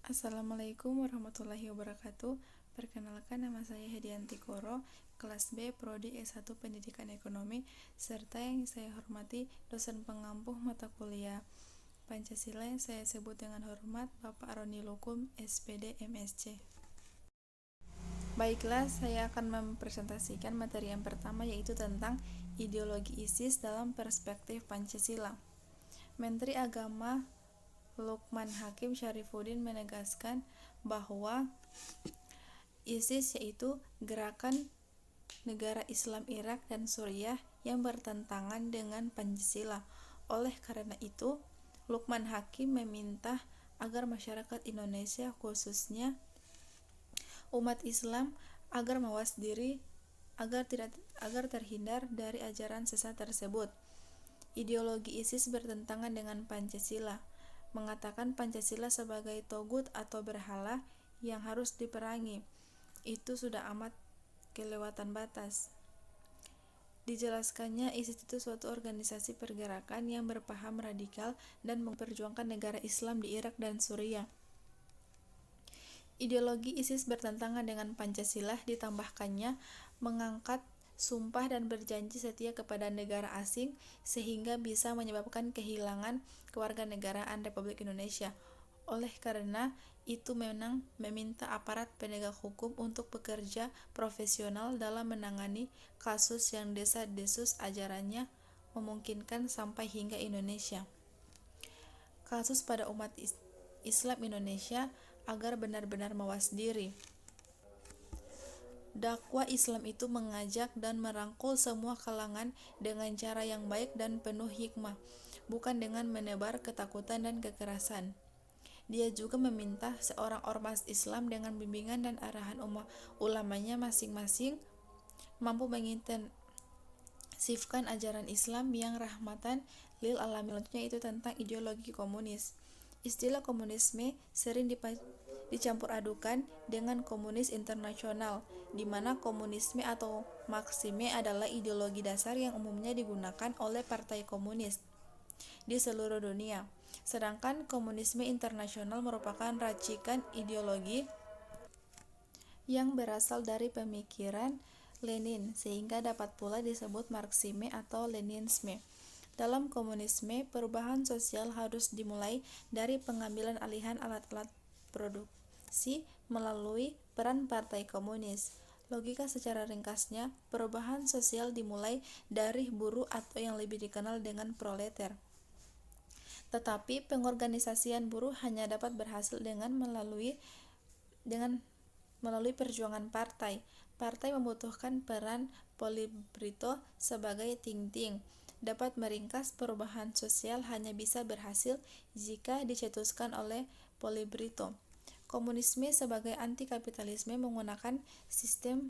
Assalamualaikum warahmatullahi wabarakatuh. Perkenalkan, nama saya Hedianti Koro, kelas B, Prodi S1 Pendidikan Ekonomi, serta yang saya hormati dosen pengampu mata kuliah Pancasila yang saya sebut dengan hormat Bapak Roni Lukum, SPD MSc. Baiklah, saya akan mempresentasikan materi yang pertama, yaitu tentang ideologi ISIS dalam perspektif Pancasila. Menteri Agama Lukman Hakim Syarifuddin menegaskan bahwa ISIS yaitu gerakan negara Islam Irak dan Suriah yang bertentangan dengan Pancasila. Oleh karena itu, Lukman Hakim meminta agar masyarakat Indonesia, khususnya umat Islam, agar mawas diri agar terhindar dari ajaran sesat tersebut. Ideologi ISIS bertentangan dengan Pancasila, mengatakan Pancasila sebagai togut atau berhala yang harus diperangi. Itu sudah amat kelewatan batas. Dijelaskannya, ISIS itu suatu organisasi pergerakan yang berpaham radikal dan memperjuangkan negara Islam di Irak dan Suriah. Ideologi ISIS bertentangan dengan Pancasila, ditambahkannya mengangkat sumpah dan berjanji setia kepada negara asing sehingga bisa menyebabkan kehilangan kewarganegaraan Republik Indonesia. Oleh karena itu meminta aparat penegak hukum untuk bekerja profesional dalam menangani kasus yang desas-desus ajarannya memungkinkan sampai hingga Indonesia. Kasus pada umat Islam Indonesia agar benar-benar mawas diri. Dakwah Islam itu mengajak dan merangkul semua kalangan dengan cara yang baik dan penuh hikmah, bukan dengan menebar ketakutan dan kekerasan. Dia juga meminta seorang ormas Islam dengan bimbingan dan arahan ulamanya masing-masing mampu mengintensifkan ajaran Islam yang rahmatan lil alamin. Selanjutnya itu tentang ideologi komunis. Istilah komunisme sering dicampur adukan dengan komunis internasional, di mana komunisme atau Marxisme adalah ideologi dasar yang umumnya digunakan oleh partai komunis di seluruh dunia. Sedangkan komunisme internasional merupakan racikan ideologi yang berasal dari pemikiran Lenin, sehingga dapat pula disebut Marxisme atau Leninisme. Dalam komunisme, perubahan sosial harus dimulai dari pengambilan alihan alat-alat produksi melalui peran partai komunis. Logika secara ringkasnya, perubahan sosial dimulai dari buruh atau yang lebih dikenal dengan proletar. Tetapi pengorganisasian buruh hanya dapat berhasil dengan melalui perjuangan partai. Partai membutuhkan peran Polibrito sebagai ting-ting. Dapat meringkas perubahan sosial hanya bisa berhasil jika dicetuskan oleh Polibrito. Komunisme sebagai anti-kapitalisme menggunakan sistem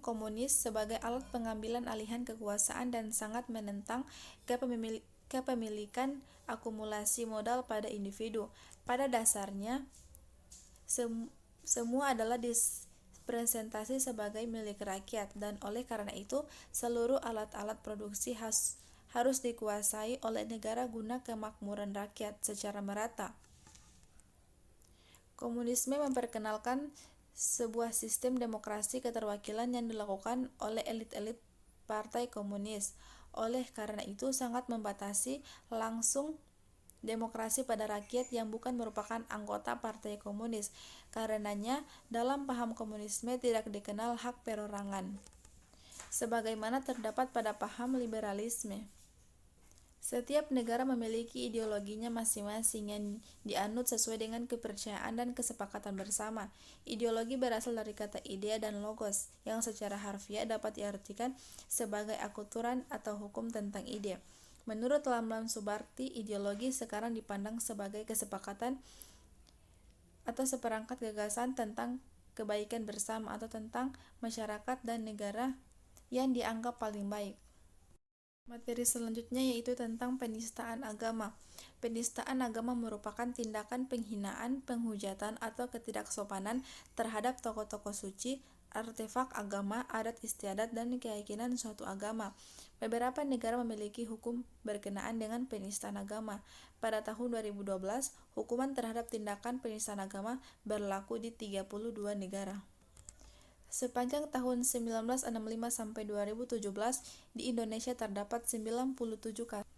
komunis sebagai alat pengambilan alihan kekuasaan dan sangat menentang kepemilikan akumulasi modal pada individu. Pada dasarnya, semua adalah dipresentasi sebagai milik rakyat, dan oleh karena itu seluruh alat-alat produksi harus dikuasai oleh negara guna kemakmuran rakyat secara merata. Komunisme memperkenalkan sebuah sistem demokrasi keterwakilan yang dilakukan oleh elit-elit partai komunis. Oleh karena itu sangat membatasi langsung demokrasi pada rakyat yang bukan merupakan anggota partai komunis. Karenanya, dalam paham komunisme tidak dikenal hak perorangan, sebagaimana terdapat pada paham liberalisme. Setiap negara memiliki ideologinya masing-masing yang dianut sesuai dengan kepercayaan dan kesepakatan bersama. Ideologi berasal dari kata idea dan logos, yang secara harfiah dapat diartikan sebagai aturan atau hukum tentang ide. Menurut Lamlam Subarti, ideologi sekarang dipandang sebagai kesepakatan atau seperangkat gagasan tentang kebaikan bersama atau tentang masyarakat dan negara yang dianggap paling baik. Materi selanjutnya yaitu tentang penistaan agama. Penistaan agama merupakan tindakan penghinaan, penghujatan, atau ketidaksopanan terhadap tokoh-tokoh suci artefak agama, adat istiadat, dan keyakinan suatu agama. Beberapa negara memiliki hukum berkenaan dengan penistaan agama. Pada tahun 2012, hukuman terhadap tindakan penistaan agama berlaku di 32 negara. Sepanjang tahun 1965 sampai 2017, di Indonesia terdapat 97 kasus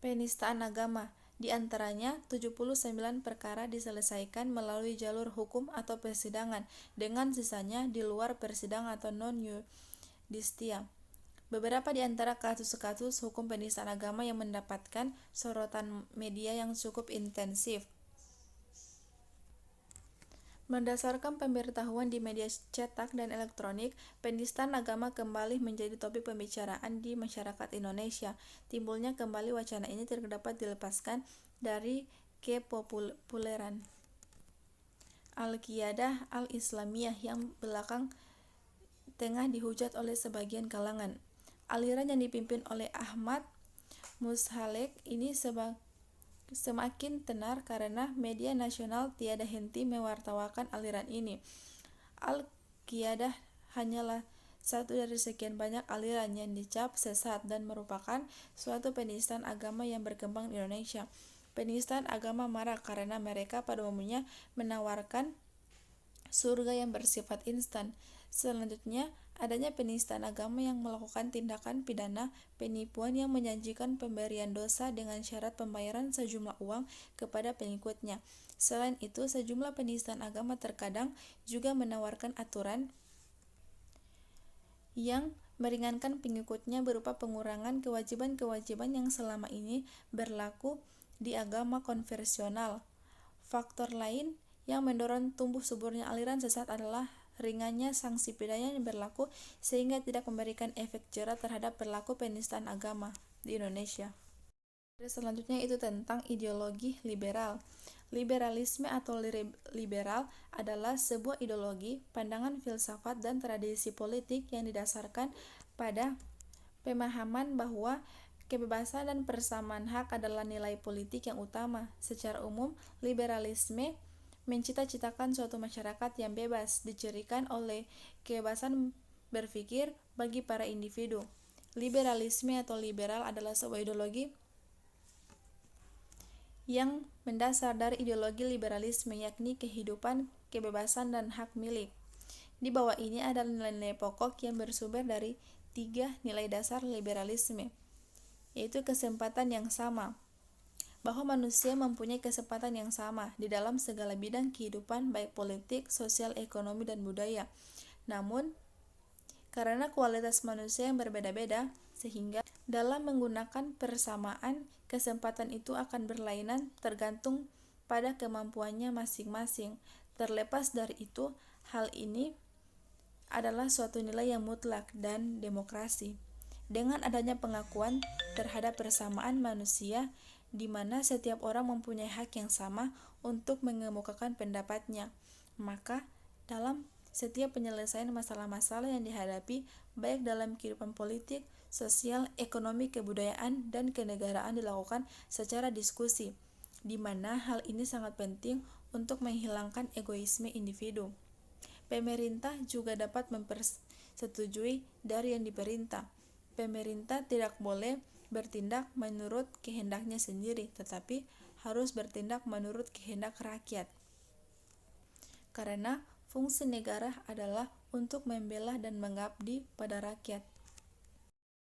penistaan agama. Di antaranya, 79 perkara diselesaikan melalui jalur hukum atau persidangan, dengan sisanya di luar persidangan atau non-yudistia. Beberapa di antara kasus-kasus hukum penistaan agama yang mendapatkan sorotan media yang cukup intensif. Berdasarkan pemberitahuan di media cetak dan elektronik, penistaan agama kembali menjadi topik pembicaraan di masyarakat Indonesia. Timbulnya kembali wacana ini terdapat dilepaskan dari kepopuleran Al-Qiyadah Al-Islamiyah yang belakang tengah dihujat oleh sebagian kalangan. Aliran yang dipimpin oleh Ahmad Muzhalek ini semakin tenar karena media nasional tiada henti mewartakan aliran ini. Al-Qiyadah hanyalah satu dari sekian banyak aliran yang dicap sesat dan merupakan suatu penistaan agama yang berkembang di Indonesia. Penistaan agama marak karena mereka pada umumnya menawarkan surga yang bersifat instan. Selanjutnya, adanya penistaan agama yang melakukan tindakan pidana penipuan yang menjanjikan pemberian dosa dengan syarat pembayaran sejumlah uang kepada pengikutnya. Selain itu, sejumlah penistaan agama terkadang juga menawarkan aturan yang meringankan pengikutnya berupa pengurangan kewajiban-kewajiban yang selama ini berlaku di agama konvensional. Faktor lain yang mendorong tumbuh suburnya aliran sesat adalah ringannya sanksi pidana yang berlaku sehingga tidak memberikan efek jera terhadap perilaku penistaan agama di Indonesia. Selanjutnya itu tentang ideologi liberal. Liberalisme atau liberal adalah sebuah ideologi, pandangan filsafat dan tradisi politik yang didasarkan pada pemahaman bahwa kebebasan dan persamaan hak adalah nilai politik yang utama. Secara umum, liberalisme mencita-citakan suatu masyarakat yang bebas, dicirikan oleh kebebasan berpikir bagi para individu. Liberalisme atau liberal adalah sebuah ideologi yang mendasar dari ideologi liberalisme, yakni kehidupan, kebebasan, dan hak milik. Di bawah ini adalah nilai-nilai pokok yang bersumber dari 3 nilai dasar liberalisme, yaitu kesempatan yang sama, bahwa manusia mempunyai kesempatan yang sama di dalam segala bidang kehidupan baik politik, sosial, ekonomi, dan budaya. Namun, karena kualitas manusia yang berbeda-beda, sehingga dalam menggunakan persamaan, kesempatan itu akan berlainan tergantung pada kemampuannya masing-masing. Terlepas dari itu, hal ini adalah suatu nilai yang mutlak dan demokrasi. Dengan adanya pengakuan terhadap persamaan manusia, di mana setiap orang mempunyai hak yang sama untuk mengemukakan pendapatnya, maka dalam setiap penyelesaian masalah-masalah yang dihadapi, baik dalam kehidupan politik, sosial, ekonomi, kebudayaan, dan kenegaraan dilakukan secara diskusi, di mana hal ini sangat penting untuk menghilangkan egoisme individu. Pemerintah juga dapat mempersetujui dari yang diperintah. Pemerintah tidak boleh bertindak menurut kehendaknya sendiri, tetapi harus bertindak menurut kehendak rakyat. Karena fungsi negara adalah untuk membela dan mengabdi pada rakyat.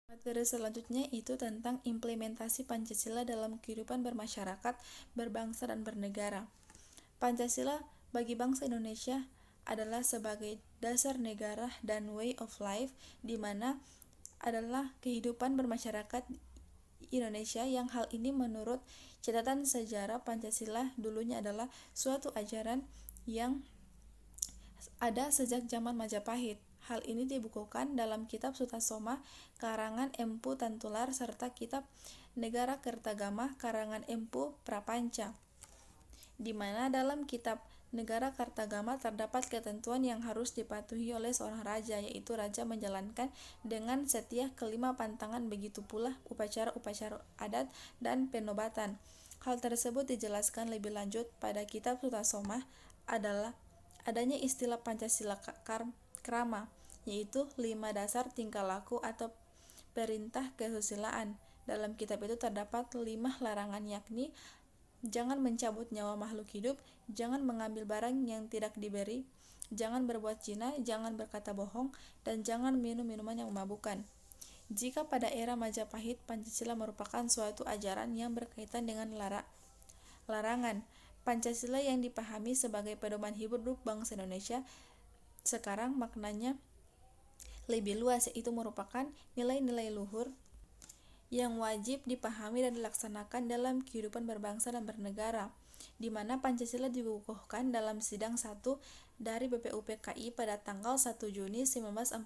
Materi selanjutnya itu tentang implementasi Pancasila dalam kehidupan bermasyarakat, berbangsa, dan bernegara. Pancasila bagi bangsa Indonesia adalah sebagai dasar negara dan way of life, di mana adalah kehidupan bermasyarakat Indonesia yang hal ini menurut catatan sejarah Pancasila dulunya adalah suatu ajaran yang ada sejak zaman Majapahit. Hal ini dibukukan dalam kitab Sutasoma karangan Empu Tantular serta kitab Negara Kertagama karangan Empu Prapanca, di mana dalam kitab Negara Kartagama terdapat ketentuan yang harus dipatuhi oleh seorang raja, yaitu raja menjalankan dengan setia kelima pantangan, begitu pula upacara-upacara adat dan penobatan. Hal tersebut dijelaskan lebih lanjut pada kitab Sutasoma adalah adanya istilah Pancasila krama, yaitu 5 dasar tingkah laku atau perintah kesusilaan. Dalam kitab itu terdapat 5 larangan, yakni jangan mencabut nyawa makhluk hidup, jangan mengambil barang yang tidak diberi, jangan berbuat zina, jangan berkata bohong, dan jangan minum minuman yang memabukkan. Jika pada era Majapahit, Pancasila merupakan suatu ajaran yang berkaitan dengan larangan, Pancasila yang dipahami sebagai pedoman hidup bangsa Indonesia, sekarang maknanya lebih luas, yaitu merupakan nilai-nilai luhur yang wajib dipahami dan dilaksanakan dalam kehidupan berbangsa dan bernegara, di mana Pancasila dikukuhkan dalam Sidang 1 dari BPUPKI pada tanggal 1 Juni 1945,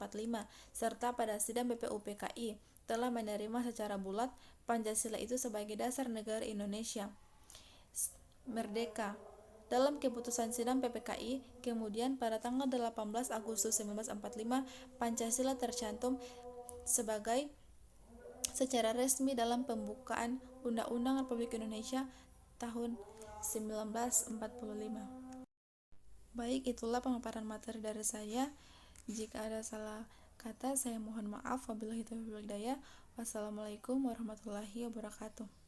serta pada Sidang BPUPKI telah menerima secara bulat Pancasila itu sebagai dasar negara Indonesia merdeka. Dalam keputusan Sidang PPKI, kemudian pada tanggal 18 Agustus 1945, Pancasila tercantum secara resmi dalam pembukaan Undang-Undang Republik Indonesia tahun 1945. Baik, itulah pemaparan materi dari saya. Jika ada salah kata, saya mohon maaf. Wabillahi taufiq wal hidayah. Wassalamualaikum warahmatullahi wabarakatuh.